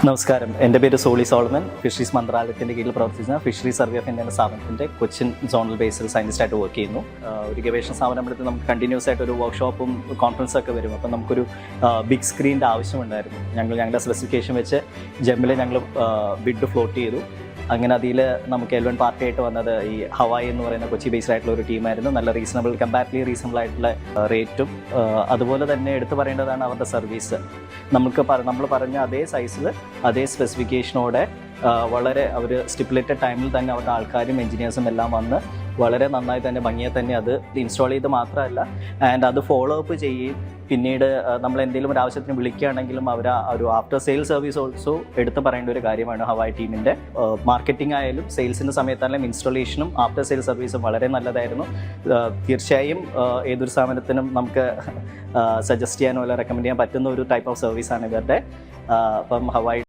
നമസ്കാരം, എൻ്റെ പേര് സോളി സോളമൻ. ഫിഷറീസ് മന്ത്രാലയത്തിൻ്റെ കീഴിൽ പ്രവർത്തിക്കുന്ന ഫിഷറീസ് സർവേ ഓഫ് ഇന്ത്യ എന്ന സ്ഥാപനത്തിൻ്റെ കൊച്ചിൻ സോണൽ ബേസിൽ സയൻറ്റിസ്റ്റായിട്ട് വർക്ക് ചെയ്യുന്നു. ഒരു ഗവേഷണ സ്ഥാപനം എടുത്ത് നമുക്ക് കണ്ടിന്യൂസ് ആയിട്ട് ഒരു വർക്ക്ഷോപ്പും കോൺഫറൻസൊക്കെ വരും. അപ്പം നമുക്കൊരു ബിഗ് സ്ക്രീനിൻ്റെ ആവശ്യമുണ്ടായിരുന്നു. ഞങ്ങളുടെ സ്പെസിഫിക്കേഷൻ വെച്ച് ജെമ്മിൽ ഞങ്ങൾ ബിഡ് ഫ്ലോട്ട് ചെയ്തു. അങ്ങനെ അതിൽ നമുക്ക് L1 പാർട്ടിയായിട്ട് വന്നത് ഈ ഹവായി എന്ന് പറയുന്ന കൊച്ചി ബേസ്ഡ് ആയിട്ടുള്ള ഒരു ടീമായിരുന്നു. നല്ല കമ്പാരിറ്റീവ്ലി റീസണബിൾ ആയിട്ടുള്ള റേറ്റും അതുപോലെ തന്നെ എടുത്തു പറയേണ്ടതാണ് അവരുടെ സർവീസ്. നമ്മൾ പറഞ്ഞ അതേ സൈസിൽ അതേ സ്പെസിഫിക്കേഷനോടെ വളരെ അവർ സ്റ്റിപ്പുലേറ്റഡ് ടൈമിൽ തന്നെ അവരുടെ ആൾക്കാരും എഞ്ചിനീയേഴ്സും എല്ലാം വന്ന് വളരെ നന്നായി തന്നെ ഭംഗിയെ തന്നെ അത് ഇൻസ്റ്റാൾ ചെയ്ത് മാത്രമല്ല ആൻഡ് അത് ഫോളോ അപ്പ് ചെയ്യുകയും പിന്നീട് നമ്മൾ എന്തെങ്കിലും ഒരു ആവശ്യത്തിന് വിളിക്കുകയാണെങ്കിലും അവർ ഒരു ആഫ്റ്റർ സെയിൽ സർവീസ് ഓൾസോ എടുത്ത് പറയേണ്ട ഒരു കാര്യമാണ്. ഹവായി ടീമിൻ്റെ മാർക്കറ്റിംഗ് ആയാലും സെയിൽസിൻ്റെ സമയത്തായാലും ഇൻസ്റ്റലേഷനും ആഫ്റ്റർ സെയിൽ സർവീസും വളരെ നല്ലതായിരുന്നു. തീർച്ചയായും ഏതൊരു സ്ഥാപനത്തിനും നമുക്ക് സജസ്റ്റ് ചെയ്യാനോ അല്ല റെക്കമെൻഡ് ചെയ്യാൻ പറ്റുന്ന ഒരു ടൈപ്പ് ഓഫ് സർവീസാണ് ഇവരുടെ. അപ്പം ഹവായി